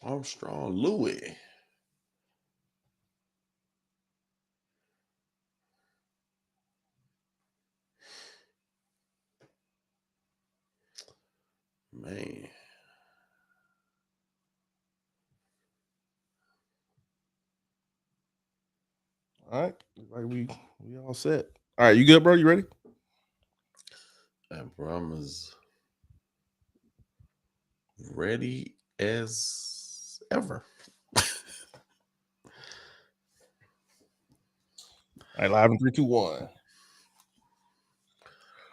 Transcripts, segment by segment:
Armstrong Louis. Man. All right. Like we all set. All right, you good, bro? You ready? And bro, I'm as ready as ever. All right, live in 3, 2, 1.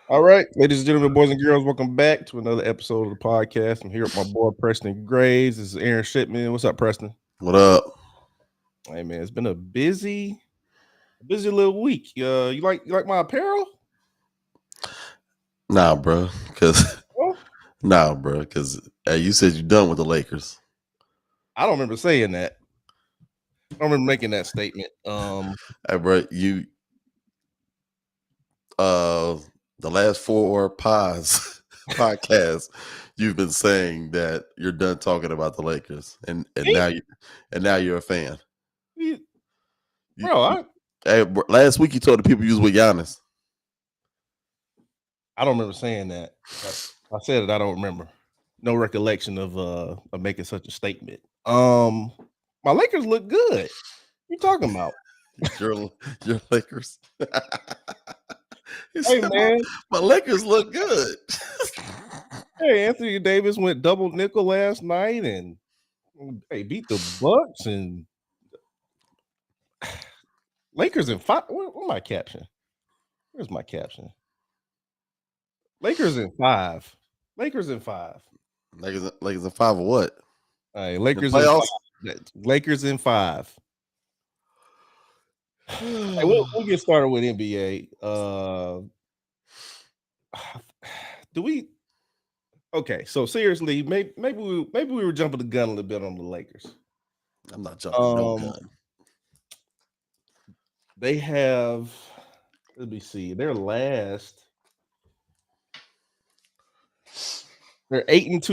All right, ladies and gentlemen, boys and girls, welcome back to another episode of the podcast. I'm here with my boy Preston Graves. This is Aaron Shipman. What's up, Preston? What up? Hey man, it's been a busy little week. You like my apparel? Nah, bro. Cause Oh, you said you're done with the Lakers. I don't remember saying that. I don't remember making that statement. Hey, bro, the last four pods podcasts, you've been saying that you're done talking about the Lakers, and now you're a fan. Bro, Last week you told the people you was with Giannis. I don't remember saying that. I said it. I don't remember. No recollection of making such a statement. My Lakers look good. What you talking about? your Lakers. Hey man, my Lakers look good. hey, Anthony Davis went double nickel last night and hey beat the Bucks and Lakers in 5. Where's my caption? Where's my caption? Lakers in 5. Lakers in 5. Lakers in 5 or what? Hey, Lakers in playoffs. 5. Lakers in 5. Hey, we'll get started with NBA. Do we? Okay, so seriously, maybe we were jumping the gun a little bit on the Lakers. I'm not jumping no gun. They have. Let me see. They're 8-2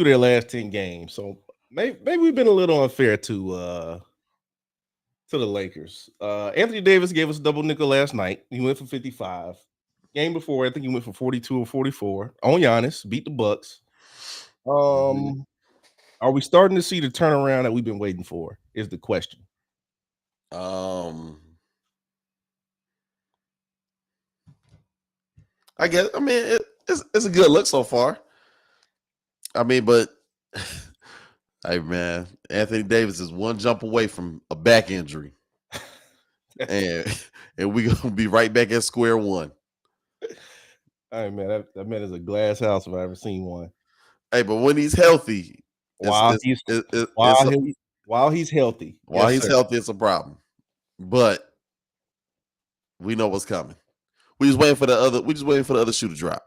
their last 10 games. So maybe we've been a little unfair to the Lakers. Anthony Davis gave us a double nickel last night. He went for 55. Game before, I think he went for 42 or 44 on Giannis, beat the Bucks. Are we starting to see the turnaround that we've been waiting for? Is the question. I guess. I mean, it's a good look so far. I mean, but hey, man, Anthony Davis is one jump away from a back injury, and we gonna be right back at square one. Hey man, that man is a glass house if I ever seen one. Hey, but when he's healthy, while he's healthy, it's a problem. But we know what's coming. We just waiting for the other shoe to drop.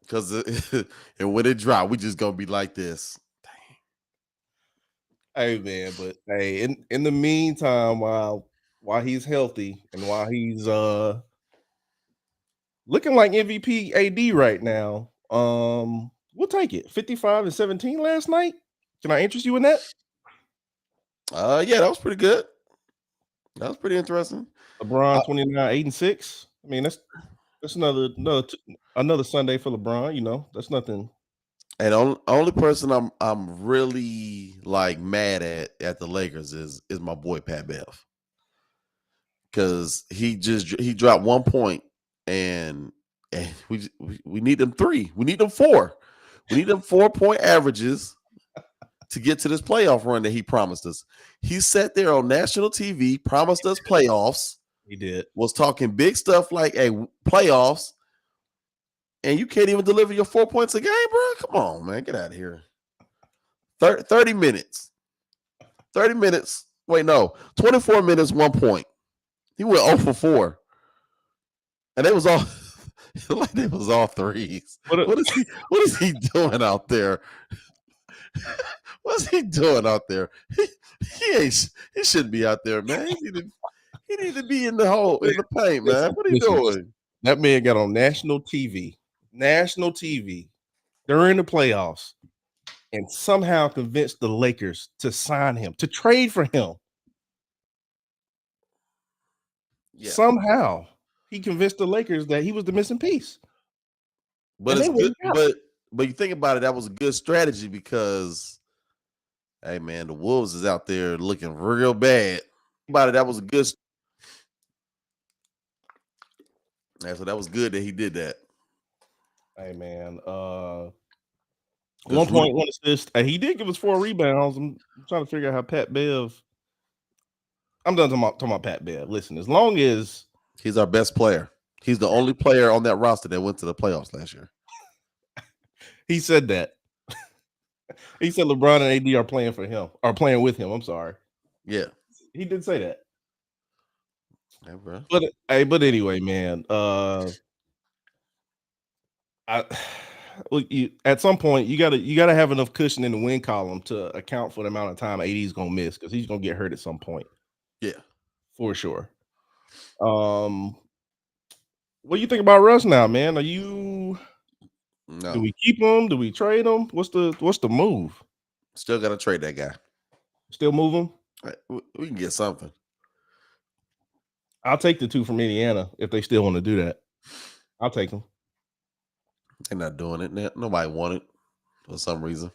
Because and when it drop, we just gonna be like this. Dang. Hey man, but hey, in the meantime, while he's healthy and while he's looking like MVP AD right now, we'll take it. 55-17 last night. Can I interest you in that? Yeah, that was pretty good. That was pretty interesting. LeBron 29-8-6. I mean, that's another Sunday for LeBron. You know, that's nothing. And only person I'm really like mad at the Lakers is my boy Pat Bev, because he dropped 1 point and we need them 3. We need them 4. We need them 4-point averages to get to this playoff run that he promised us. He sat there on national TV, promised us playoffs. He did. Was talking big stuff like, hey, playoffs, and you can't even deliver your 4 points a game, bro? Come on, man. Get out of here. 30 minutes. 30 minutes. Wait, no. 24 minutes, 1 point. He went 0 for 4. And it was all like it was all threes. What is he doing out there? What's he doing out there? He shouldn't be out there, man. He need to be in the paint, man. What are you doing? That man got on national TV. National TV during the playoffs. and somehow convinced the Lakers to sign him, to trade for him. Yeah, Somehow he convinced the Lakers that he was the missing piece. but And it's they good. went and got him. But you think about it, that was a good strategy because, hey man, the Wolves is out there looking real bad. About it, that was a good. Yeah, so that was good that he did that Hey man, because 1.1 assist. He did give us 4 rebounds. I'm trying to figure out how Pat Bev. I'm done talking about Pat Bev. Listen, as long as he's our best player. He's the only player on that roster that went to the playoffs last year. he said that, he said LeBron and AD are playing for him, or playing with him. I'm sorry. Yeah, He did say that. yeah, bro. But anyway, man. I look, at some point you gotta have enough cushion in the win column to account for the amount of time AD is gonna miss because he's gonna get hurt at some point Yeah, for sure. Um, what do you think about Russ now, man? Do no, we keep him? Do we trade him? What's the move? still got to trade that guy. Still move him? Right, we can get something. I'll take the 2 from Indiana if they still want to do that. I'll take them. They're not doing it. Nobody want it for some reason.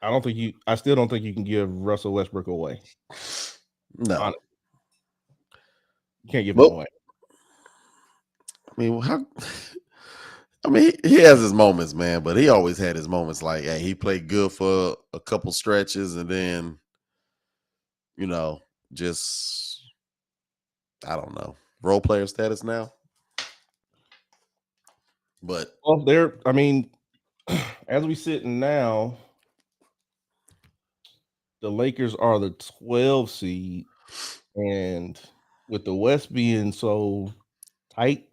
I still don't think you can give Russell Westbrook away. No, Honestly, you can't give him but away. I mean, how? I mean, he has his moments, man. But he always had his moments. Like, hey, he played good for a couple stretches, and then you know, just I don't know, role player status now. But Well, I mean, as we sit now, the Lakers are the 12 seed, and with the West being so tight,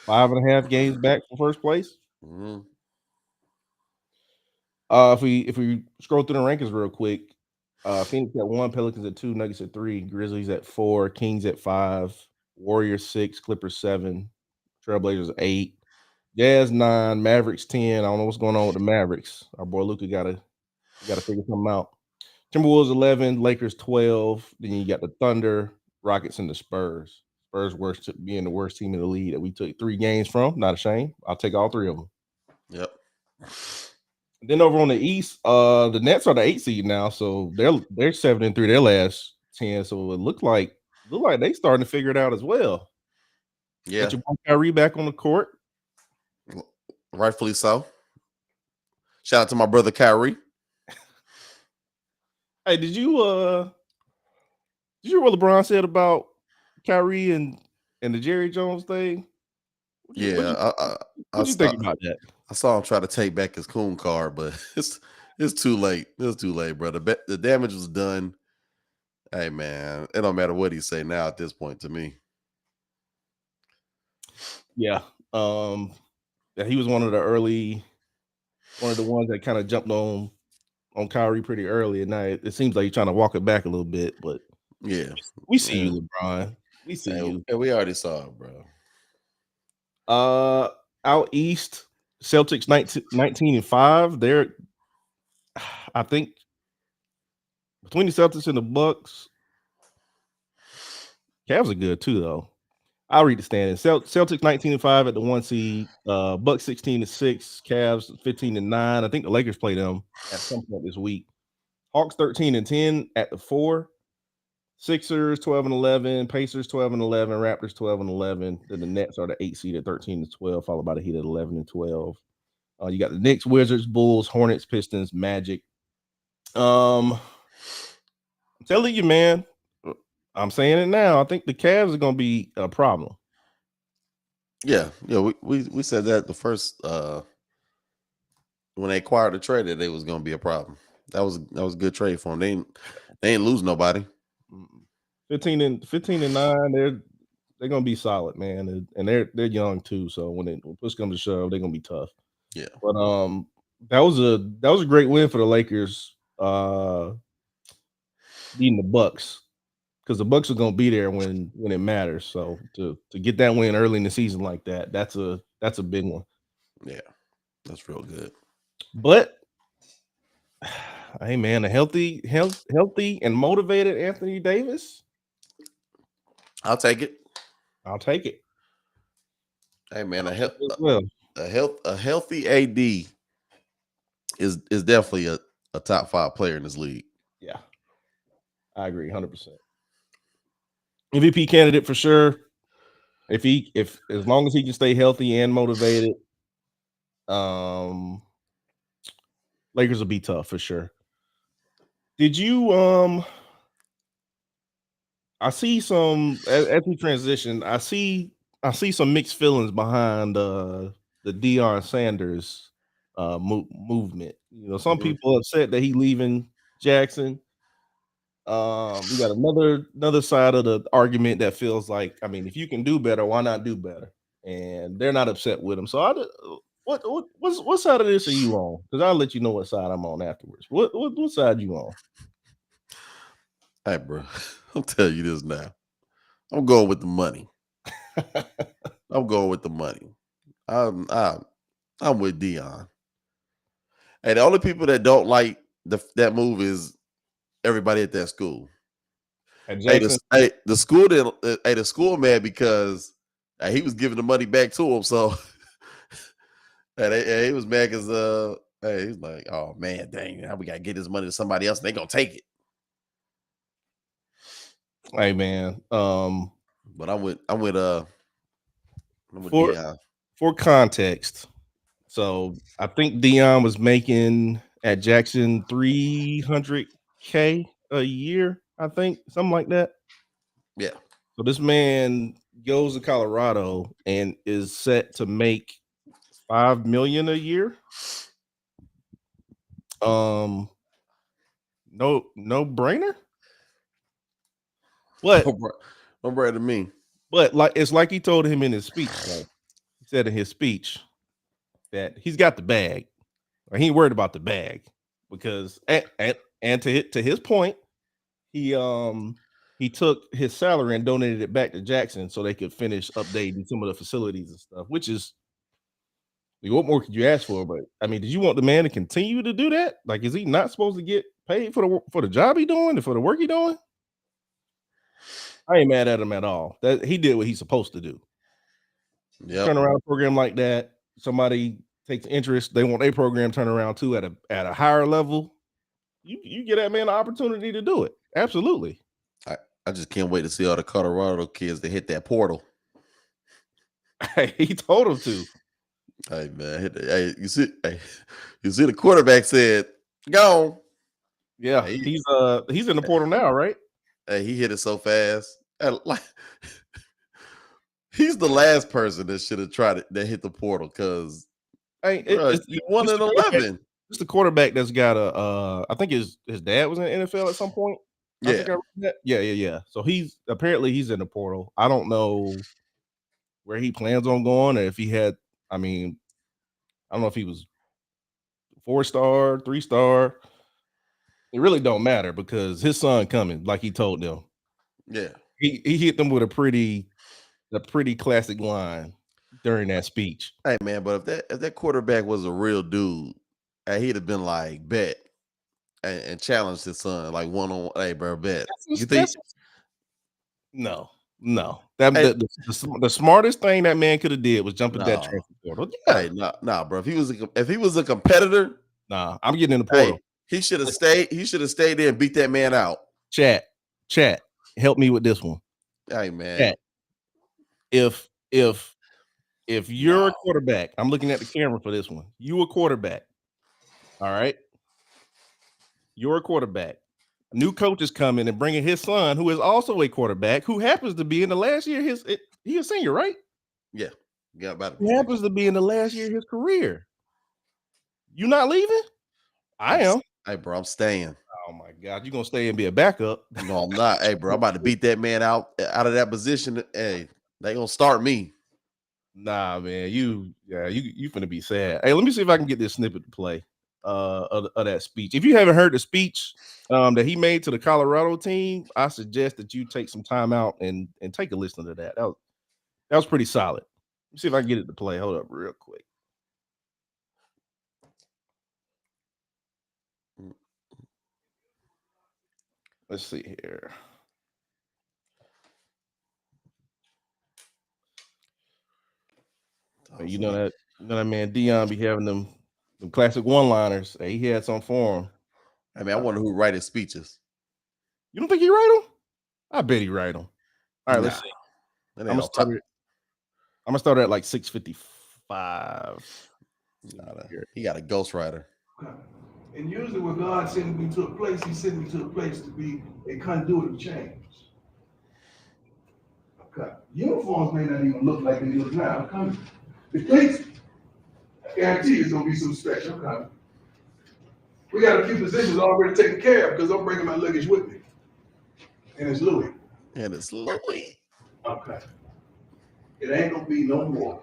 5.5 games back from first place. mhm, If we scroll through the rankings real quick, Phoenix at 1, Pelicans at 2, Nuggets at 3, Grizzlies at 4, Kings at 5, Warriors 6, Clippers 7, Trailblazers 8, Jazz 9, Mavericks 10. I don't know what's going on with the Mavericks. Our boy Luca gotta figure something out. Timberwolves 11, Lakers 12. Then you got the Thunder, Rockets, and the Spurs. Spurs being the worst team in the league that we took 3 games from. Not a shame. I'll take all 3 of them. yep, Then over on the East, the Nets are the 8 seed now, so they're 7-3 their last 10. So it look like they starting to figure it out as well. yeah, Got your boy Kyrie back on the court. rightfully so. Shout out to my brother Kyrie. Hey, did you hear what LeBron said about Kyrie and the Jerry Jones thing? What you what Yeah, you I what you think saw about that? I saw him try to take back his coon card, but it's too late. It's too late, brother. The damage was done. Hey man, it don't matter what he say now at this point to me. Yeah. Um yeah, he was one of the ones that kind of jumped on Kyrie pretty early, and now it seems like he's trying to walk it back a little bit, but Yeah, we see yeah. you, LeBron. We see Hey, you. we already saw it, bro. Uh Out east, Celtics 19-5. They're I think between the Celtics and the Bucks, Cavs are good too, though. I'll read the standings. Celtics 19-5 at the 1 seed, Bucks 16-6, Cavs 15-9. I think the Lakers play them at some point this week. Hawks 13-10 at the 4. Sixers 12-11, Pacers 12-11, Raptors 12-11. Then the Nets are the 8 seed at 13-12, followed by the Heat at 11-12. You got the Knicks, Wizards, Bulls, Hornets, Pistons, Magic. I'm telling you, man. I'm saying it now. I think the Cavs are going to be a problem. Yeah, yeah. We said that the first when they acquired the trade that they was gonna be a problem. That was a good trade for them. They ain't lose nobody. 15-9. They're gonna be solid, man, and they're young too. So when push comes to shove, they're gonna be tough. Yeah, But that was a great win for the Lakers, beating the Bucks, because the Bucks are gonna be there when it matters. So to get that win early in the season like that's a big one. yeah. That's real good. But Hey man, a healthy and motivated Anthony Davis. I'll take it. I'll take it. Hey man, I'll take it as well. a healthy AD is definitely a top 5 player in this league. Yeah, I agree 100%. MVP candidate for sure. If as long as he can stay healthy and motivated, um, Lakers will be tough for sure. Did you I see some as we transition, I see some mixed feelings behind the Deion Sanders movement. You know, some Mhm. people upset that he leaving Jackson. We got another side of the argument that feels like, I mean, if you can do better, why not do better? And they're not upset with him. So what side of this are you on? Because I'll let you know what side I'm on afterwards. What side you on? Hey, bro, I'll tell you this now. I'm going with the money. I'm going with the money. I'm I'm with Dion. And the only people that don't like that move is everybody at that school. At Jackson? The school didn't. Hey, the school mad because he was giving the money back to him. So he was mad because hey, he's like, oh man, dang, now we gotta get this money to somebody else, and they gonna take it. Hey man, But I'm with for Dion. for context, so I think Dion was making at Jackson 300K a year. I think something like that. Yeah, So this man goes to Colorado and is set to make 5 million a year. Um, no brainer. But don't brag to me. like it's like he told him in his speech though. He said in his speech that he's got the bag. Or he ain't worried about the bag because and to his point, he took his salary and donated it back to Jackson so they could finish updating some of the facilities and stuff, which is what more could you ask for? But I mean, did you want the man to continue to do that? Like, is he not supposed to get paid for the job he doing and for the work he doing? I ain't mad at him at all. That he did what he's supposed to do. You Yep. turn around a program like that, somebody takes interest, they want a program turn around too at a higher level. You get that man the opportunity to do it. Absolutely. I, I just can't wait to see all the Colorado kids that hit that portal. He told him to. Hey man, hey, you see the quarterback said, "Go." Yeah, Hey, he's in the portal now, right? he hit it so fast. Like he's the last person that should have tried it that hit the portal because Hey, bro, you won this in the quarterback. 11. This the quarterback that's got a. I think his dad was in the NFL at some point. I Yeah, think I read that. Yeah. So he's apparently he's in the portal. I don't know where he plans on going, or if he had. I mean, I don't know if he was 4-star, 3-star. It really don't matter because his son coming, like he told them. yeah. He hit them with a pretty classic line during that speech. Hey man, but if that quarterback was a real dude, he'd have been like bet and challenged his son like one on. Hey, bro, bet. You think? That's no, no. That Hey, the smartest thing that man could have did was jump in that no. transfer portal. Yeah, Hey, nah, bro. If he was a competitor, nah. I'm getting in the hey, portal. he should have stayed. He should have stayed there and beat that man out. Chat, chat. Help me with this one. Hey, man, Chat. If if if you're a no, quarterback, I'm looking at the camera for this one. You a quarterback. All right. You're a quarterback. A new coach is coming and bringing his son, who is also a quarterback, who happens to be in the last year. He a senior, right? yeah, got about to be Who happens senior. to be in the last year of his career. You not leaving? I am. Hey, bro, I'm staying. Oh my God, you gonna stay and be a backup? No, I'm not. Hey, bro, I'm about to beat that man out of that position. Hey, they gonna start me. Nah, man, you finna be sad. Hey, let me see if I can get this snippet to play of that speech. If you haven't heard the speech that he made to the Colorado team, I suggest that you take some time out and take a listen to that. That was pretty solid. Let me see if I can get it to play. Hold up real quick. Let's see here. You know that man Dion be having them classic one-liners. Hey, he had some for him. I mean, I wonder who write his speeches. You don't think he write them? I bet he write them. All right, let's see. I'm gonna start at like 6:55. He got a ghostwriter. And usually when God sends me to a place, he sends me to a place to be a conduit of change. Okay. Uniforms may not even look like they look now. Okay. The cleats, I guarantee you it's gonna be some special. Okay. We got a few positions already taken care of because I'm bringing my luggage with me. And it's Louis. Okay. It ain't gonna be no more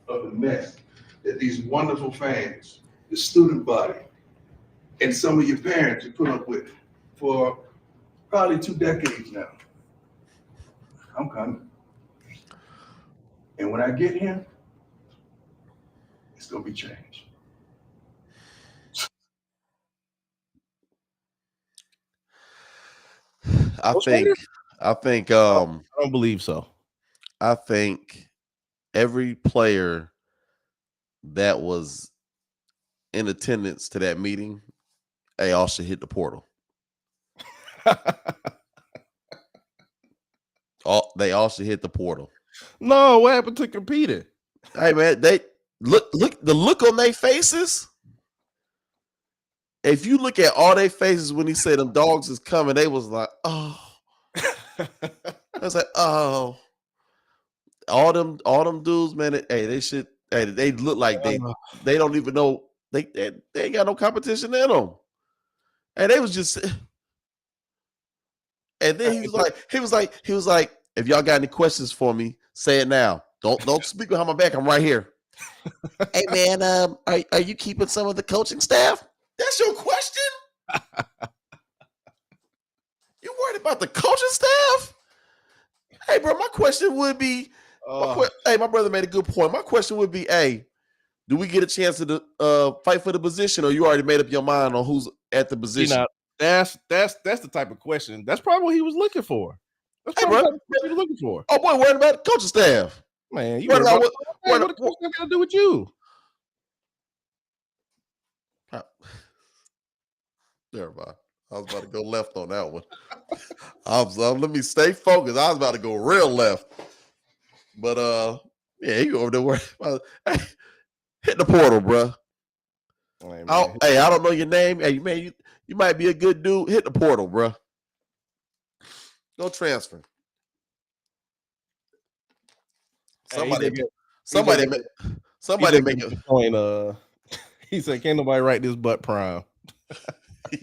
of the mess that these wonderful fans, the student body, and some of your parents have put up with for probably 2 decades now. I'm coming. And when I get here, it's gonna be changed. I think I don't believe so. I think every player that was in attendance to that meeting, they all should hit the portal. They all should hit the portal. No, what happened to competing? Hey man, they look the look on their faces. If you look at all their faces when he said them dogs is coming, they was like, oh. I was like, oh. All them dudes, man. They should. Hey, they look like they don't even know they ain't got no competition in them. And they was just. And then he was like, if y'all got any questions for me, say it now. Don't speak behind my back. I'm right here. Hey man, are you keeping some of the coaching staff? That's your question? You worried about the coaching staff? Hey, bro, my question would be, my brother made a good point. My question would be, hey, do we get a chance to fight for the position, or you already made up your mind on who's at the position? You know, that's the type of question. That's probably what he was looking for. That's probably what he was looking for. Oh boy, worried about the coaching staff. Man, you worried about what the coaching staff got to do with you? Never mind. I was about to go left on that one. Let me stay focused. I was about to go real left. But yeah, you over there worried about, hey, hit the portal, bro. Hey, I don't know your name. Hey, man, you might be a good dude. Hit the portal, bro. Go transfer. Somebody make a point. He said, "Can't nobody write this but Prime." Hey,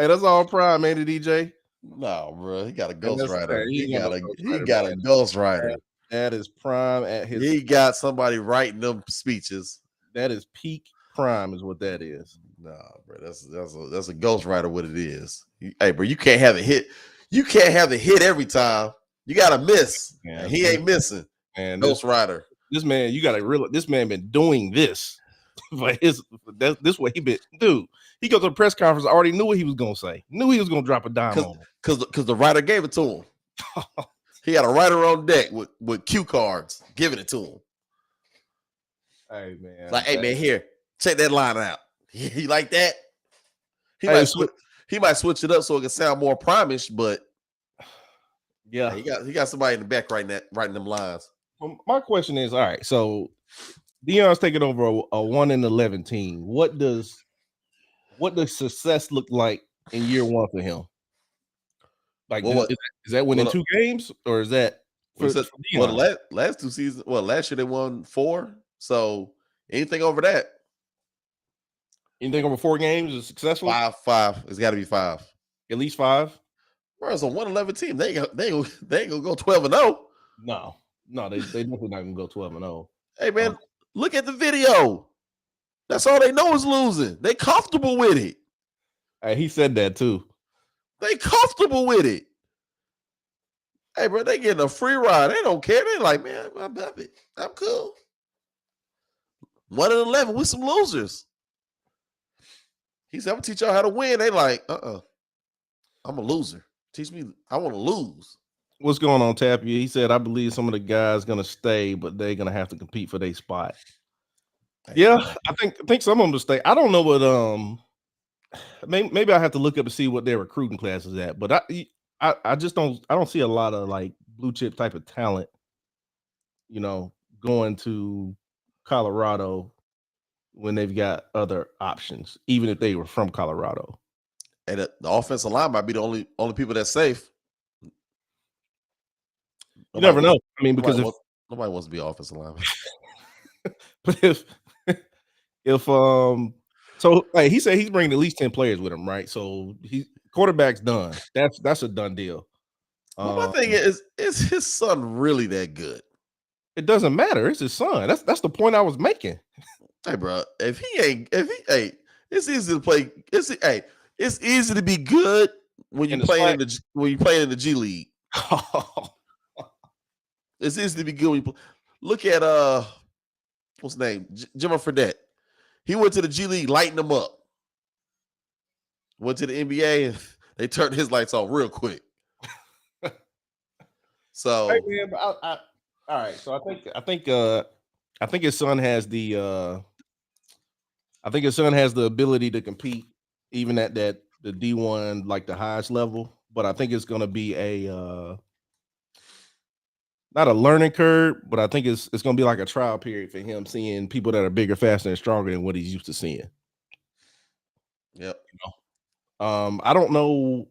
that's all Prime, ain't it, DJ? No, bro. He got a ghostwriter. He got a ghostwriter. That is Prime at his. He got somebody writing them speeches. That is peak Prime, is what that is. Nah, bro. That's a ghostwriter. What it is. Hey, bro, you can't have it hit. You can't have it hit every time. You gotta miss. Man, he ain't missing. And ghostwriter. This man, you gotta realize this man been doing this. This way he been, dude. He goes to the press conference. Already knew what he was gonna say. Knew he was gonna drop a dime on him. Because the writer gave it to him. He had a writer on deck with cue cards, giving it to him. Hey man, it's like, hey man, here, check that line out. He like that. He might switch it up so it can sound more Prime-ish, but yeah, he got somebody in the back writing them lines. Well, my question is, all right, so Deion's taking over a 1-11 team. What does success look like in year one for him? Like, is that winning 2 games, or is that for the last 2 seasons? Well, last year they won 4. So anything over that, anything over 4 games is successful. 5. It's got to be 5. At least 5. Whereas a 1-11 team, they ain't gonna go 12-0. No, they definitely not gonna go 12-0. Hey man, look at the video. That's all they know is losing. They comfortable with it. Hey, he said that too. They comfortable with it. Hey, bro, they getting a free ride. They don't care. They like, man, I'm cool. 1-11 with some losers. He said, I'm gonna teach y'all how to win. They like, I'm a loser. Teach me. I want to lose. What's going on, Tappy? He said, I believe some of the guys gonna stay, but they're gonna have to compete for their spot. Hey, Yeah, man. I think some of them will stay. I don't know what maybe I have to look up to see what their recruiting class is at, but I just don't see a lot of like blue chip type of talent, going to Colorado when they've got other options, even if they were from Colorado. And the offensive line might be the only people that's safe. You never know. I mean, nobody because nobody wants to be offensive lineman. but if so like he said he's bringing at least 10 players with him, right? So quarterback's done. That's a done deal. Well, my thing is his son really that good? It doesn't matter. It's his son. That's the point I was making. Hey, bro, it's easy to play. It's easy to be good when you playing in the G League. It's easy to be good when you look at what's his name, Jimmy Fredette. He went to the G League, lighting them up. Went to the NBA and they turned his lights off real quick. So, hey, man, all right. So I think his son has the ability to compete even at the D1, like the highest level. But I think it's going to be not a learning curve, but I think it's going to be like a trial period for him, seeing people that are bigger, faster, and stronger than what he's used to seeing. yep. I don't know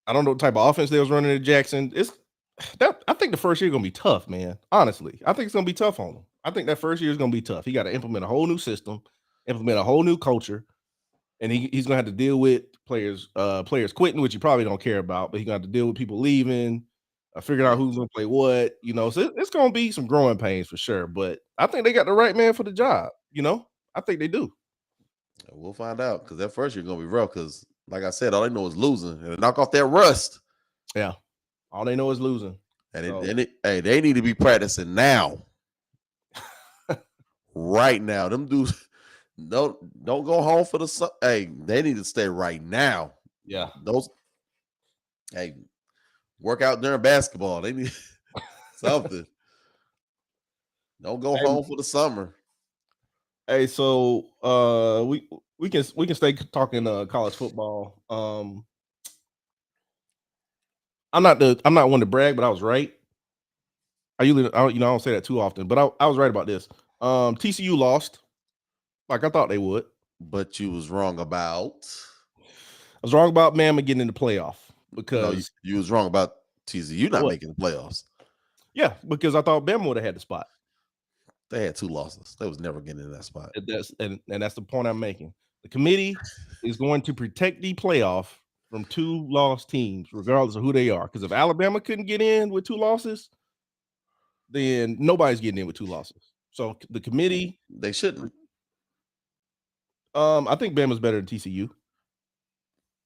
what type of offense they was running at Jackson. I think the first year gonna be tough, man. Honestly, I think it's gonna be tough on him. I think that first year is gonna be tough. He got to implement a whole new system, implement a whole new culture, and he's gonna have to deal with players quitting, which you probably don't care about, but he's gonna have to deal with people leaving, figuring out who's gonna play what, So it's gonna be some growing pains for sure. But I think they got the right man for the job. I think they do. We'll find out because that first year gonna be rough. Because, like I said, all they know is losing and knock off that rust. Yeah, all they know is losing. And they need to be practicing now, right now. Them dudes don't go home for the sun. Hey, they need to stay right now. Yeah, work out during basketball. They need something. Don't go home for the summer. Hey, so we can stay talking college football. I'm not one to brag, but I was right. I don't say that too often, but I was right about this. TCU lost, like I thought they would. But you was wrong about. I was wrong about Bama getting in the playoff because No, you was wrong about TCU not making the playoffs. Yeah, because I thought Bama would have had the spot. They had 2 losses. They was never getting in that spot. And that's the point I'm making. The committee is going to protect the playoff from 2 lost teams, regardless of who they are. Because if Alabama couldn't get in with 2 losses, then nobody's getting in with 2 losses. So the committee, they shouldn't. I think Bama's better than TCU.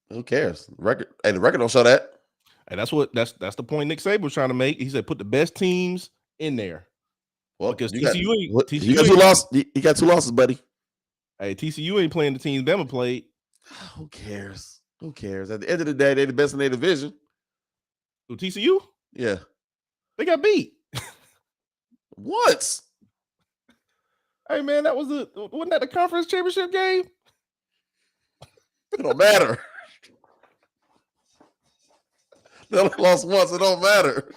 Who cares? The record don't show that. And that's the point Nick Saban was trying to make. He said put the best teams in there. Well, because you TCU got 2 losses, buddy. Hey, TCU ain't playing the teams Bama played. Who cares? Who cares? At the end of the day, they're the best in their division. Who, TCU? Yeah. They got beat. What? Hey, man, wasn't that the conference championship game? It don't matter. They only lost once. It don't matter.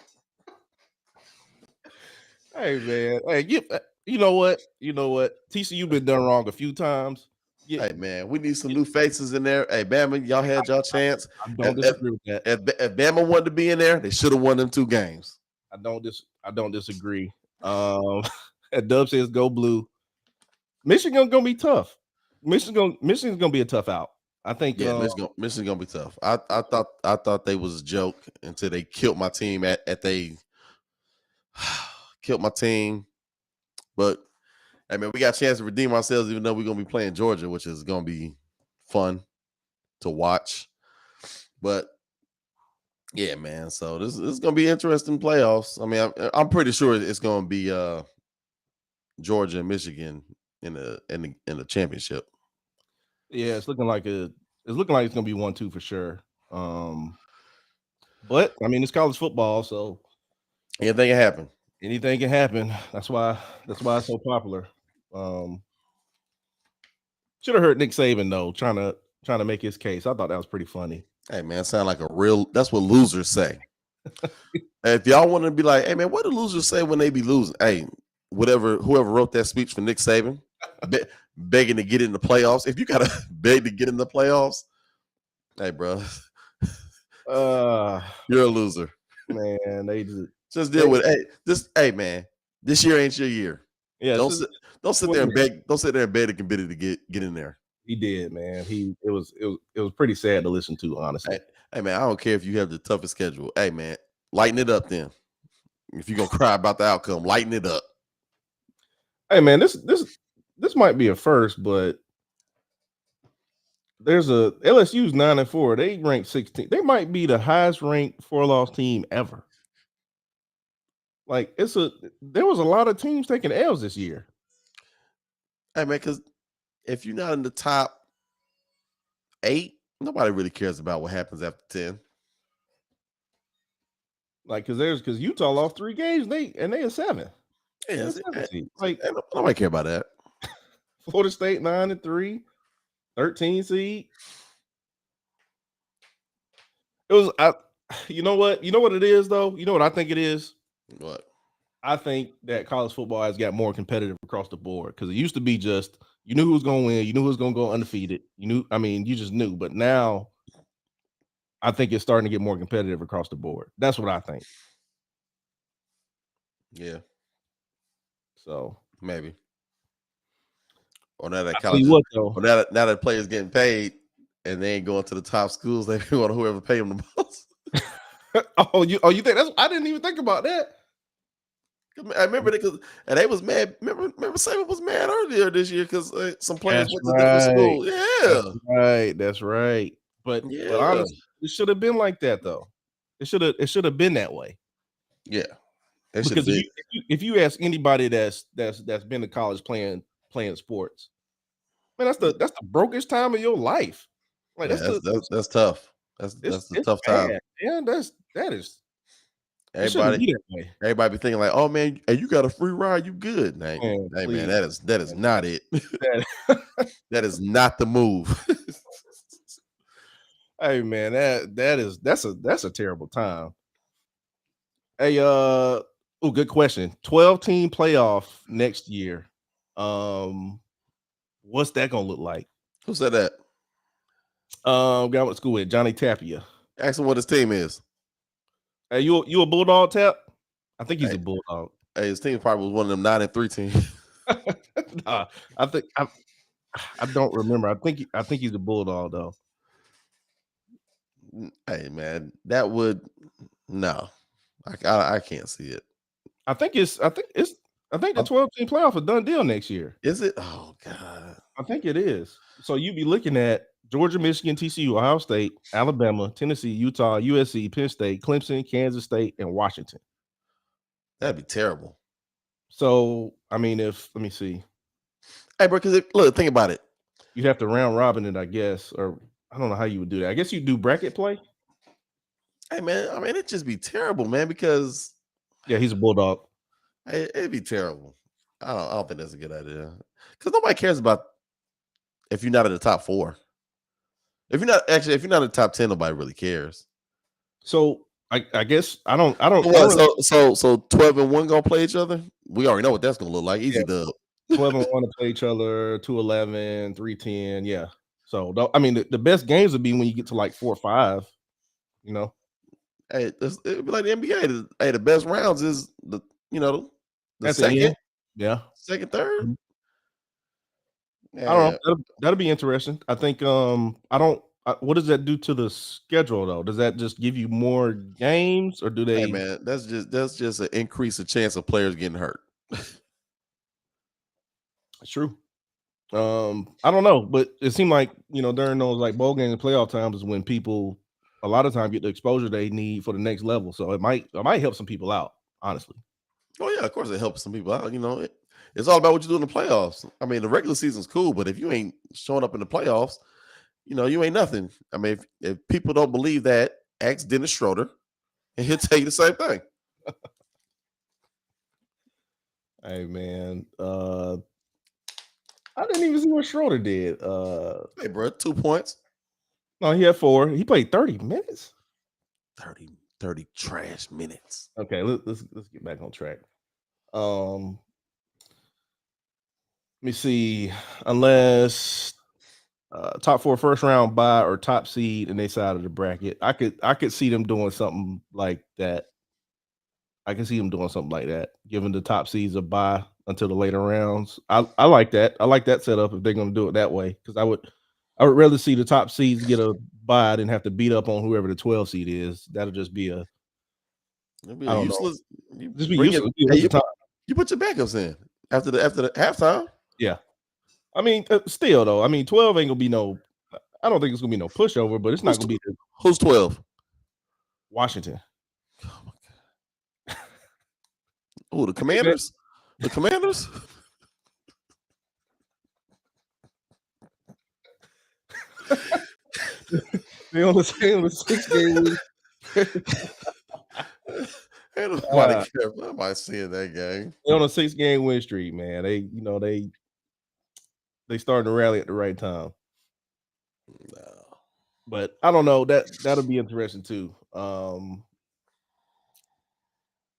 Hey, man. Hey, you know what? TCU been done wrong a few times. Yeah. Hey, man, we need some new faces in there. Hey, Bama, y'all had y'all chance. I don't disagree with that. If Bama wanted to be in there, they should have won them 2 games. I don't disagree. Dub says go blue. Michigan gonna be tough. Michigan's gonna be a tough out. I think. Yeah, Michigan's gonna be tough. I thought they was a joke until they killed my team killed my team. But I mean, we got a chance to redeem ourselves, even though we're gonna be playing Georgia, which is gonna be fun to watch. But yeah, man. So this is gonna be interesting playoffs. I mean, I'm pretty sure it's gonna be Georgia and Michigan in the championship. Yeah, it's looking like It's looking like it's gonna be 1-2 for sure. But I mean, it's college football, so anything can happen. anything can happen. That's why it's so popular. Should have heard Nick Saban though, trying to make his case. I thought that was pretty funny. Hey man, sound like a real. That's what losers say. If y'all want to be like, hey man, what do losers say when they be losing? Hey, whoever wrote that speech for Nick Saban, begging to get in the playoffs. If you gotta beg to get in the playoffs, hey bro, you're a loser. Man, they just deal with it. Hey man, this year ain't your year. Yeah, don't sit there and beg. Don't sit there and beg the committee to get in there. He did, man. It was pretty sad to listen to, honestly. Hey man, I don't care if you have the toughest schedule. Hey man, lighten it up then. If you're gonna cry about the outcome, lighten it up. Hey man, this might be a first, but there's a LSU's 9-4. They ranked 16. They might be the highest ranked 4-loss team ever. Like there was a lot of teams taking L's this year. Hey man, because if you're not in the top 8, nobody really cares about what happens after 10. Like, because Utah lost 3 games, they are 7. Yeah, like nobody care about that. Florida State 9-3, 13 seed. It was you know what it is though? You know what I think it is? What? I think that college football has got more competitive across the board because it used to be just you knew who was going to win, you knew who was going to go undefeated. You just knew. But now I think it's starting to get more competitive across the board. That's what I think. Yeah. So maybe. Or now that college, now that players getting paid and they ain't going to the top schools, they want whoever pay them the most. you think that's? I didn't even think about that. I remember and they was mad. Remember Saban was mad earlier this year because some players went to different schools. Yeah, that's right. But honestly, it should have been like that though. It should have been that way. Yeah, because if you ask anybody that's been to college playing sports, man, that's the brokest time of your life. Like that's tough. That's the tough time. Yeah, that is. Everybody be thinking like, oh man, hey, you got a free ride, you good. Hey man, that is not it. That is not the move. Hey man, that's a terrible time. Hey, good question. 12-team playoff next year. What's that gonna look like? Who said that? Guy I went to school with, Johnny Tapia. Ask him what his team is. Hey, you a Bulldog, Tap? I think he's a Bulldog. Hey, his team probably was one of them 9-3 teams. Nah, I don't remember. I think he's a Bulldog though. Hey man, that would no. I can't see it. I think the 12-team playoff a done deal next year. Is it? Oh God. I think it is. So you'd be looking at Georgia, Michigan, TCU, Ohio State, Alabama, Tennessee, Utah, USC, Penn State, Clemson, Kansas State, and Washington. That'd be terrible. So, I mean, let me see. Hey, bro, because look, think about it. You'd have to round robin it, I guess, or I don't know how you would do that. I guess you do bracket play. Hey, man, I mean, it'd just be terrible, man, because he's a Bulldog. It'd be terrible. I don't think that's a good idea because nobody cares about if you're not in the top 4. If you're not in the top 10, nobody really cares. So I guess I don't. So 12 and 1 gonna play each other. We already know what that's gonna look like. Easy dub. 12 and 1 to play each other. 2-11, 3-10. Yeah. So I mean, the best games would be when you get to like 4 or 5. You know. Hey, it'd be like the NBA. The best rounds is the second. Yeah. Second, third. Mm-hmm. Yeah. I don't know. That'll be interesting. I think what does that do to the schedule though? Does that just give you more games or do they? Hey man, that's just an increase of chance of players getting hurt. It's true. I don't know, but it seemed like during those like bowl games and playoff times is when people a lot of time get the exposure they need for the next level. So it might help some people out, honestly. Oh yeah, of course it helps some people out. It's all about what you do in the playoffs. I mean, the regular season's cool, but if you ain't showing up in the playoffs, you ain't nothing. I mean, if people don't believe that, ask Dennis Schroeder, and he'll tell you the same thing. Hey man, I didn't even see what Schroeder did. Hey, bro, 2 points, No, he had 4. He played 30 minutes. 30 trash minutes. Okay, let's get back on track. Let me see. Unless top 4 first round bye or top seed and they side of the bracket, I could see them doing something like that. I can see them doing something like that, giving the top seeds a bye until the later rounds. I like that. I like that setup if they're going to do it that way, because I would rather see the top seeds get a bye than have to beat up on whoever the 12 seed is. That'll just be a It'll be I a don't useless. know. Just be bring useless. Hey, you put your backups in after the halftime. Yeah. I mean, still though. I mean, 12 ain't gonna be no. I don't think it's gonna be no pushover, but it's not gonna be the Who's 12? Washington. Oh my god. Oh, the Commanders. The Commanders. They on the 6-game win. Ain't nobody care. Nobody seeing that game. They on a 6-game win streak, man. They starting to rally at the right time. No. But I don't know. That'll be interesting too.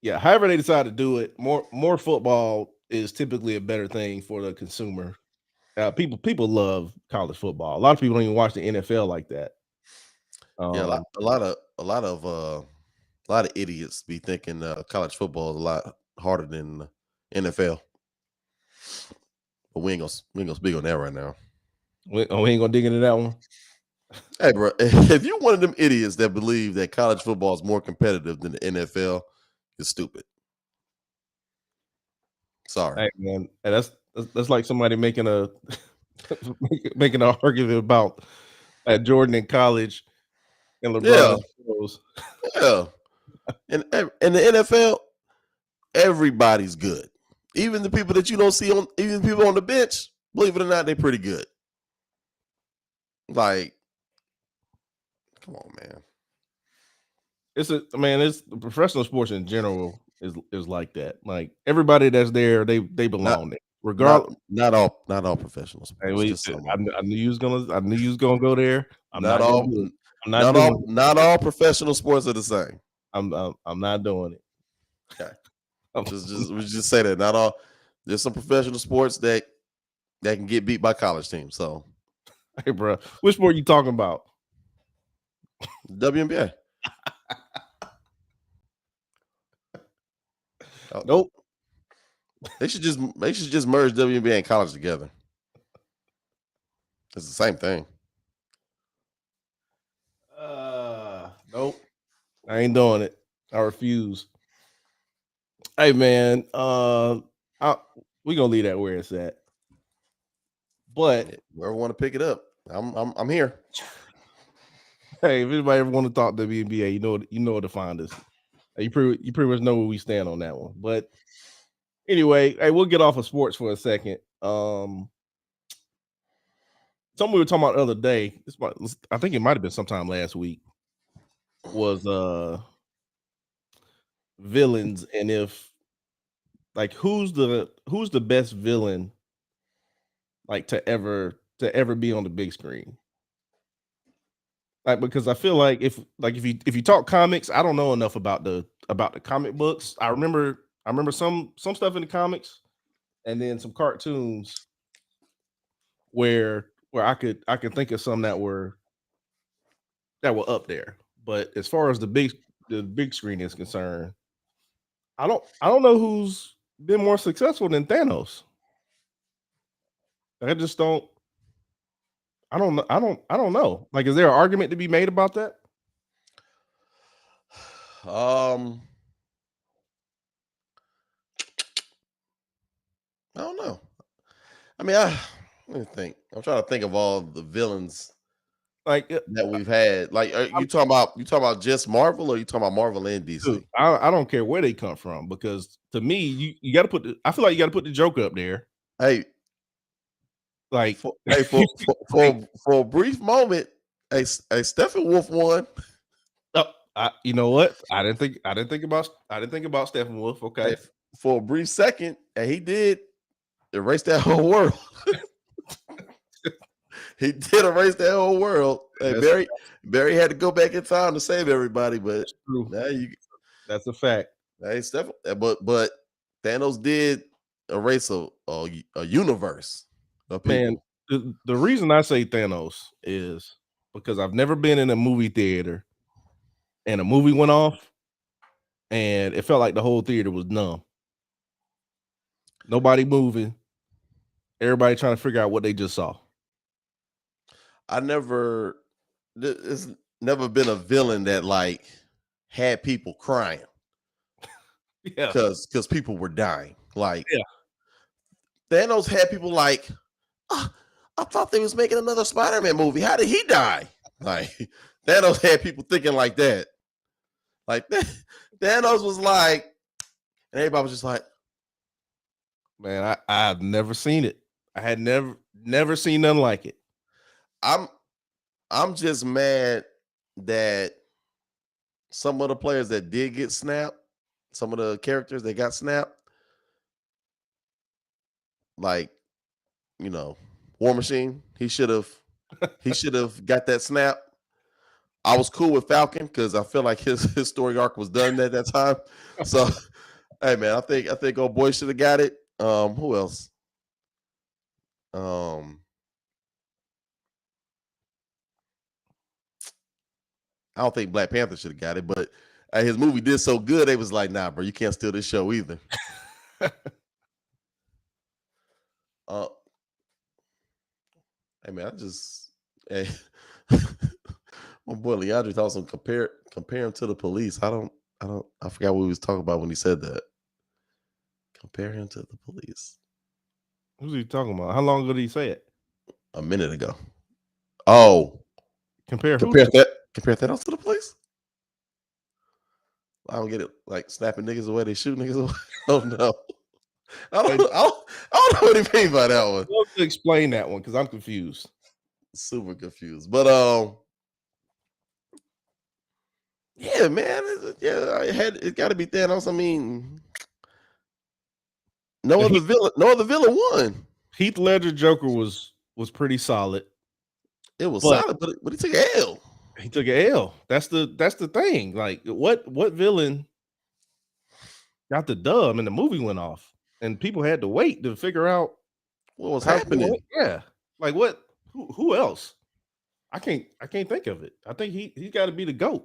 Yeah, however they decide to do it, more football is typically a better thing for the consumer. People love college football. A lot of people don't even watch the NFL like that. Yeah, a lot of idiots be thinking college football is a lot harder than NFL. But we ain't gonna speak on that right now. We ain't gonna dig into that one. Hey, bro, if you're one of them idiots that believe that college football is more competitive than the NFL, you're stupid. Sorry. Hey, man, and that's like somebody making a making an argument about Jordan in college and LeBron. Yeah. And in the NFL, everybody's good. Even the people that you don't see even people on the bench, believe it or not, they're pretty good. Like, come on, man. It's professional sports in general is like that. Like everybody that's there, they belong there. Regardless, not all professional sports. I knew you was gonna go there. Not all professional sports are the same. I'm not doing it. Okay. We just say that not all. There's some professional sports that can get beat by college teams. So, hey, bro, which sport you talking about? WNBA. Nope. They should just merge WNBA and college together. It's the same thing. Nope. I ain't doing it. I refuse. Hey man, we gonna leave that where it's at. But whoever want to pick it up, I'm here. Hey, if anybody ever want to talk WNBA, you know where to find us. You pretty much know where we stand on that one. But anyway, hey, we'll get off of sports for a second. Something we were talking about the other day. I think it might have been sometime last week. Was villains, and if like who's the best villain like to ever be on the big screen? Like, because I feel like if you talk comics, I don't know enough about the comic books. I remember some stuff in the comics, and then some cartoons where I could think of some that were up there. But as far as the big screen is concerned, I don't know who's been more successful than Thanos. I just don't. I don't know. Like, is there an argument to be made about that? I don't know. I mean, let me think. I'm trying to think of all the villains like that we've had. Like, are you talking about just Marvel, or you talking about Marvel and DC? Dude, I don't care where they come from, because to me, you got to I feel like you got to put the Joker up there. Hey, Like, for a brief moment, hey, Steppenwolf won. you know what? I didn't think about Steppenwolf. Okay. Hey, for a brief second, and he did erase that whole world. He did erase that whole world. Hey, Barry had to go back in time to save everybody, but that's a fact. Hey, but Thanos did erase a universe of people. Man, the reason I say Thanos is because I've never been in a movie theater and a movie went off and it felt like the whole theater was numb. Nobody moving. Everybody trying to figure out what they just saw. It's never been a villain that like had people crying. Yeah. Because people were dying. Like, Thanos had people like, I thought they was making another Spider-Man movie. How did he die? Like, Thanos had people thinking like that. Like, Thanos was like, and everybody was just like, man, I've never seen it. I had never seen nothing like it. I'm just mad that some of the players that did get snapped, some of the characters that got snapped, like, War Machine, he should have got that snap. I was cool with Falcon because I feel like his story arc was done at that time. So, hey man, I think old boy should have got it. Who else? I don't think Black Panther should have got it, but his movie did so good, they was like, nah, bro, you can't steal this show either. Hey man, my boy Leandre thought some compare him to the police. I forgot what he was talking about when he said that. Compare him to the police. Who's he talking about? How long ago did he say it? A minute ago. Oh, compare Thanos to the police. I don't get it. Like snapping niggas away, they shoot niggas away. Oh no, I don't know what he mean by that one. I'll have to explain that one because I'm confused. Super confused, but yeah, man, it got to be Thanos. I mean, no other villain won. Heath Ledger Joker was pretty solid. It was solid, but he took an L. He took an L. That's the thing. Like, what villain got the dub and the movie went off, and people had to wait to figure out what was happening. Yeah, like what? Who else? I can't think of it. I think he got to be the GOAT.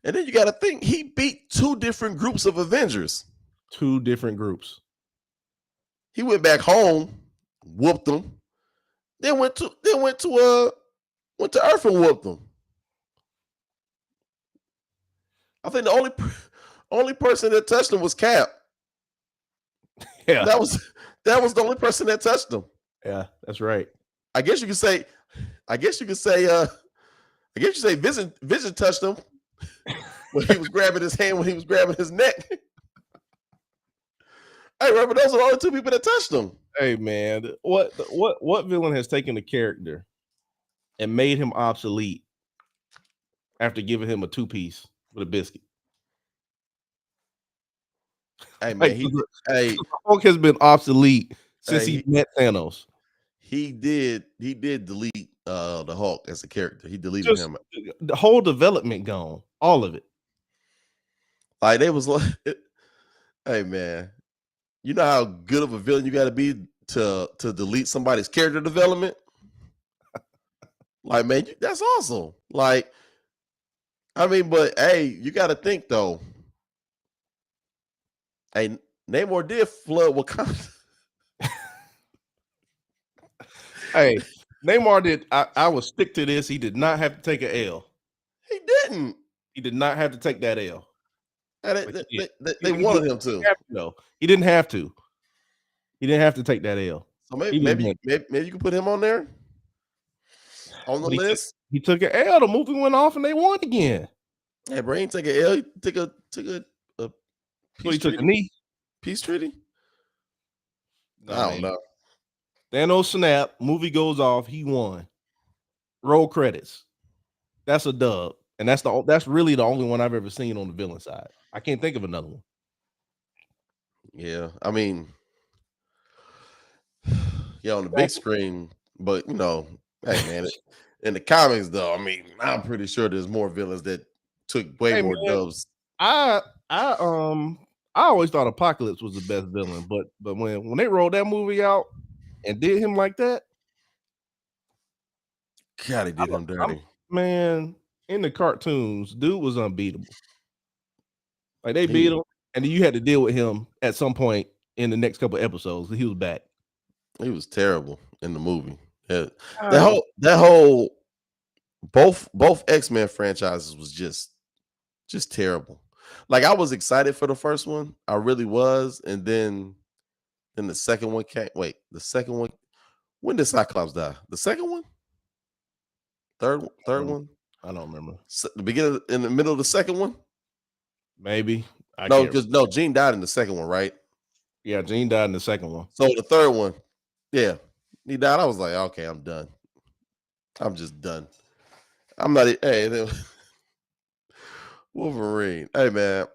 And then you got to think he beat two different groups of Avengers. Two different groups. He went back home, whooped them, then went to Earth and whooped them. I think the only person that touched him was Cap. Yeah, that was the only person that touched him. Yeah, that's right. I guess you could say Vision touched him when he was grabbing his hand, when he was grabbing his neck. Hey, remember those are the only two people that touched him. Hey man, what villain has taken a character and made him obsolete after giving him a 2-piece with a biscuit? Hey man, Hulk has been obsolete since he met Thanos. He did delete the Hulk as a character. He deleted him. The whole development gone, all of it. Like they was like, hey man, you know how good of a villain you got to be to delete somebody's character development? Like, man, that's awesome. Like, I mean, but hey, you got to think though. Hey, Namor did flood Wakanda. Hey, Namor did. I will stick to this. He did not have to take an L. He didn't. He did not have to take that L. They wanted him to. No, he didn't have to. He didn't have to take that L. So maybe you can put him on there on the list. He took an L. The movie went off and they won again. Hey, bro, he took an L. He took a he took a knee. Peace treaty. No, I don't know. Thanos snap, movie goes off, he won. Roll credits. That's a dub. And that's really the only one I've ever seen on the villain side. I can't think of another one. Yeah, I mean, yeah, on the big Thank screen, but hey man, in the comics though, I mean, I'm pretty sure there's more villains that took way Hey more man, dubs. I always thought Apocalypse was the best villain, but when they rolled that movie out and did him like that, God, he did him I'm dirty. man, in the cartoons, dude was unbeatable. Like they He beat was, him, and then you had to deal with him at some point in the next couple episodes. He was back. he was terrible in the movie. Yeah, that Uh, whole both X-Men franchises was just terrible. Like I was excited for the first one, I really was, and then the second one came. Wait, the second one. When did Cyclops die? The second one, third one. I don't remember. The beginning, in the middle of the second one. Maybe I No, can't. because no, Jean died in the second one, right? Yeah, Gene died in the second one. So the third one, yeah, he died. I was like, okay, I'm done. I'm just done. I'm not. Hey, Wolverine. Hey, man,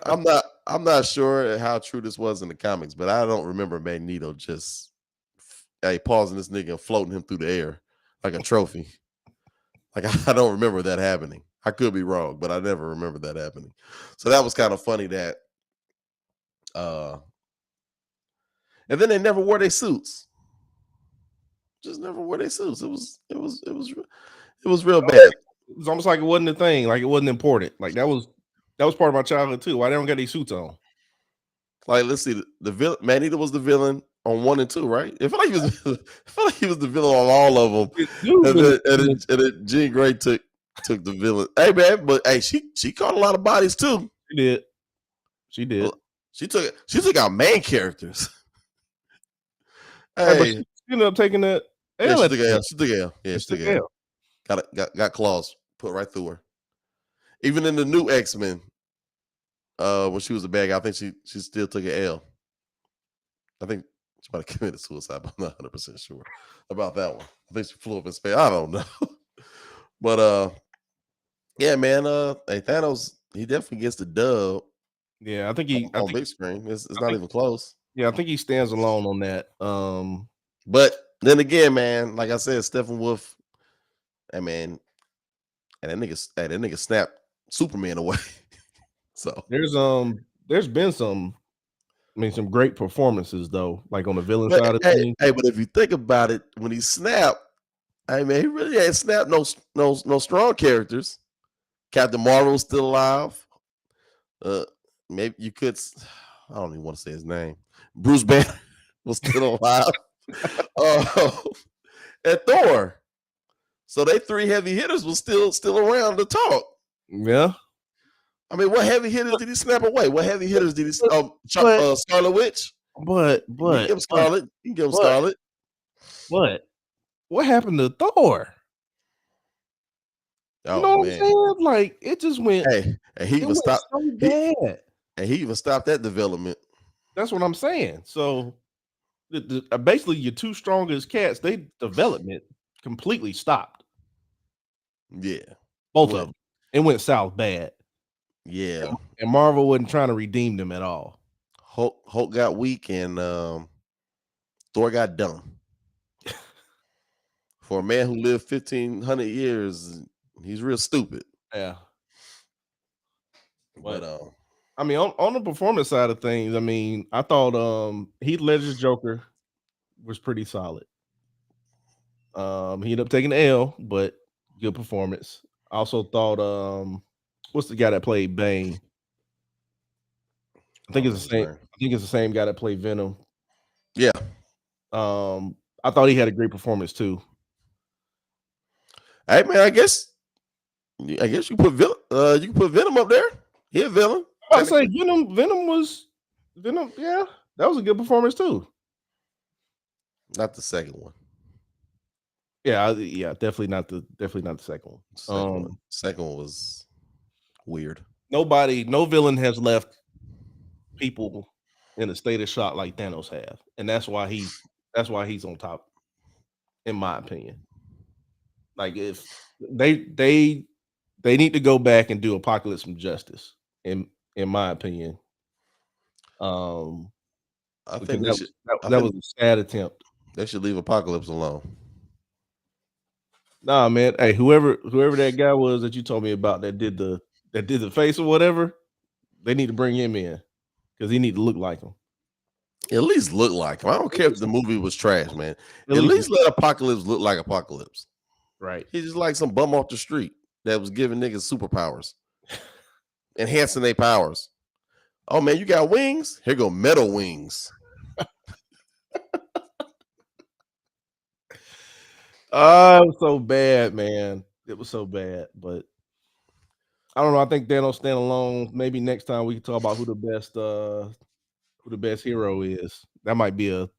I'm not sure how true this was in the comics, but I don't remember Magneto just pausing this nigga and floating him through the air like a trophy. Like I don't remember that happening. I could be wrong, but I never remember that happening. So that was kind of funny that and then they never wore their suits. Just never wore their suits. It was real bad. It was almost like it wasn't a thing, like it wasn't important. Like that was part of my childhood too. Why they don't get these suits on? Like, let's see, the villain Magneto was the villain on 1 and 2, right? It felt like he was I felt like he was the villain on all of them. And then Jean Grey took the villain. Hey man, but hey, she caught a lot of bodies too. She did. She did. She took out main characters. Hey, but Hey, she ended up taking that yeah, L she at took the a L. end. She took a L. Yeah, she took a L. Got claws put right through her. Even in the new X-Men, when she was a bad guy, I think she still took an L. I think she might have committed suicide, but I'm not 100% sure about that one. I think she flew up in space. I don't know. But yeah, man, hey, Thanos, he definitely gets the dub Yeah, I think he. I on think. big screen. It's I not think. even close. Yeah, I think he stands alone on that. But then again, man, like I said, Stephen Wolf, hey man, and that nigga snapped Superman away. So There's been some. I mean, some great performances though, like on the villain but side of hey, things. hey, but if you think about it, when he snapped, hey man, he really ain't snapped no strong characters. Captain Marvel's still alive. Maybe you could. I don't even want to say his name. Bruce Banner was still alive. uh, and Thor. So they three heavy hitters was still around to talk. Yeah, I mean, what heavy hitters did he snap away? What heavy hitters did he? Scarlet Witch. but You can give him Scarlet. You can give him but- Scarlet. what happened to Thor? Oh You know what man. I'm saying? Like it just went. Hey, and he It even went stopped. so bad. And he even stopped that development. That's what I'm saying. So, basically, your two strongest cats, they development completely stopped. Yeah. Both of them. It went south bad. Yeah. And Marvel wasn't trying to redeem them at all. Hulk got weak and Thor got dumb. For a man who lived 1,500 years, he's real stupid. Yeah. But I mean, on the performance side of things, I mean, I thought Heath Ledger's Joker was pretty solid. He ended up taking the L, but good performance. I also thought what's the guy that played Bane? I think it's the same. I think it's the same guy that played Venom. Yeah. I thought he had a great performance too. Hey man, I guess you can put Venom up there. He a villain. I say Venom was Venom. Yeah, that was a good performance too. Not the second one. Yeah, definitely not the second one. Second one was weird. No villain has left people in a state of shock like Thanos have, and that's why That's why he's on top, in my opinion. Like if they need to go back and do Apocalypse some justice, in my opinion. I Because think they should. I that was think a sad attempt. they should leave Apocalypse alone. Nah, man. Hey, whoever that guy was that you told me about that did the face or whatever, they need to bring him in because he need to look like him. At least look like him. I don't care if the movie was trash, man. At least let Apocalypse look like Apocalypse. Right. He's just like some bum off the street that was giving niggas superpowers, enhancing their powers. Oh man, you got wings? Here go metal wings. It was so bad, man. It was so bad, but I don't know. I think Thanos stand alone. Maybe next time we can talk about who the best hero is. That might be a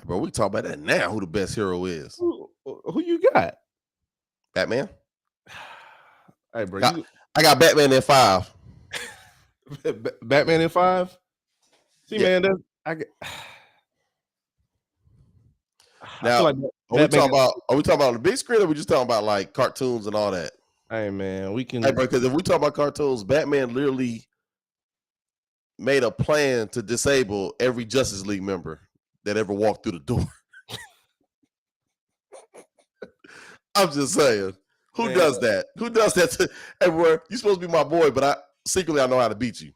Bro, we talk about that now. Who the best hero is? who you got? Batman. Hey, bro, I got Batman at 5. Batman in 5. See, Yeah. man, I Now, feel like are we talking about the big screen, or we just talking about like cartoons and all that? Hey, man, we can. Hey, bro, because if we talk about cartoons, Batman literally made a plan to disable every Justice League member that ever walked through the door. I'm just saying. Who does that? Who does that to everywhere? You're supposed to be my boy, but I secretly know how to beat you.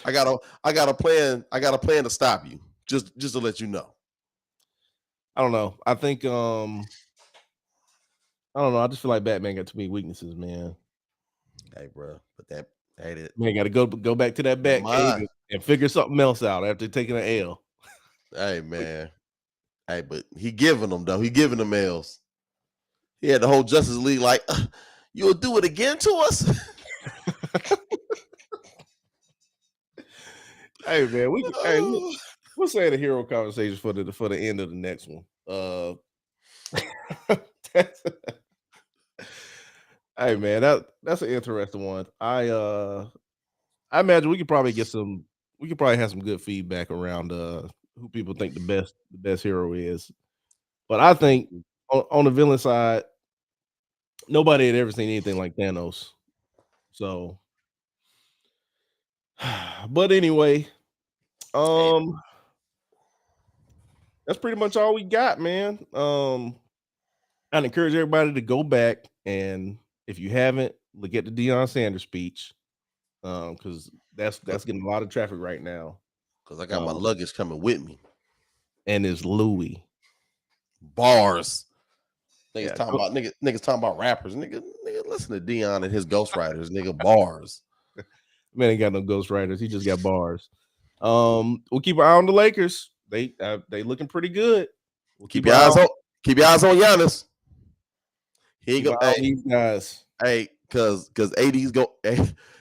I got a plan. I got a plan to stop you. Just to let you know. I don't know. I think I don't know. I just feel like Batman got too many weaknesses, man. Hey, bro, but that ain't it. Man, got to go back to that Batcave and figure something else out after taking an L. Hey, man. Hey, but he giving them though. He giving them L's. He had the whole Justice League like, you'll do it again to us. Hey, man, we'll say the hero conversation for the end of the next one. Hey, man, that's an interesting one. I imagine we could probably have some good feedback around who people think the best hero is. But I think on the villain side, nobody had ever seen anything like Thanos. So, but anyway, that's pretty much all we got, man. I'd encourage everybody to go back and if you haven't, look at the Deion Sanders speech. Because that's getting a lot of traffic right now. Because I got my luggage coming with me. And it's Louis. Bars. Niggas talking about rappers. Nigga, listen to Deion and his ghostwriters. Nigga, bars. Man ain't got no ghostwriters. He just got bars. We'll keep our eye on the Lakers. They looking pretty good. We'll keep your eyes on Giannis. He ain't gonna these guys. Hey, cause AD's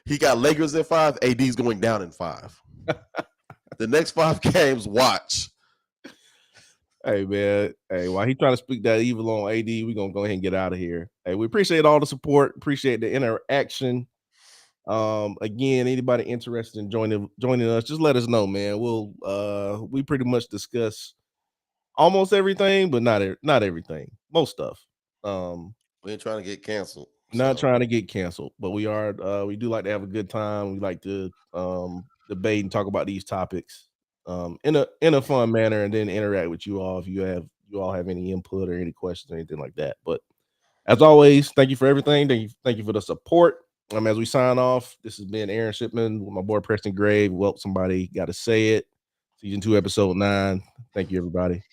he got Lakers at 5. AD's going down in 5. The next 5 games, watch. Hey, man. Hey, while he trying to speak that evil on AD, we're gonna go ahead and get out of here. Hey, we appreciate all the support, appreciate the interaction. Again, anybody interested in joining us, just let us know, man. We pretty much discuss almost everything, but not everything. Most stuff. We ain't trying to get canceled. Not trying to get canceled, but we do like to have a good time. We like to debate and talk about these topics in a fun manner, and then interact with you all if you all have any input or any questions or anything like that. But as always, thank you for everything. Thank you for the support. As we sign off, this has been Aaron Shipman with my boy Preston Grave. Welp, somebody got to say it. Season 2, episode 9. Thank you, everybody.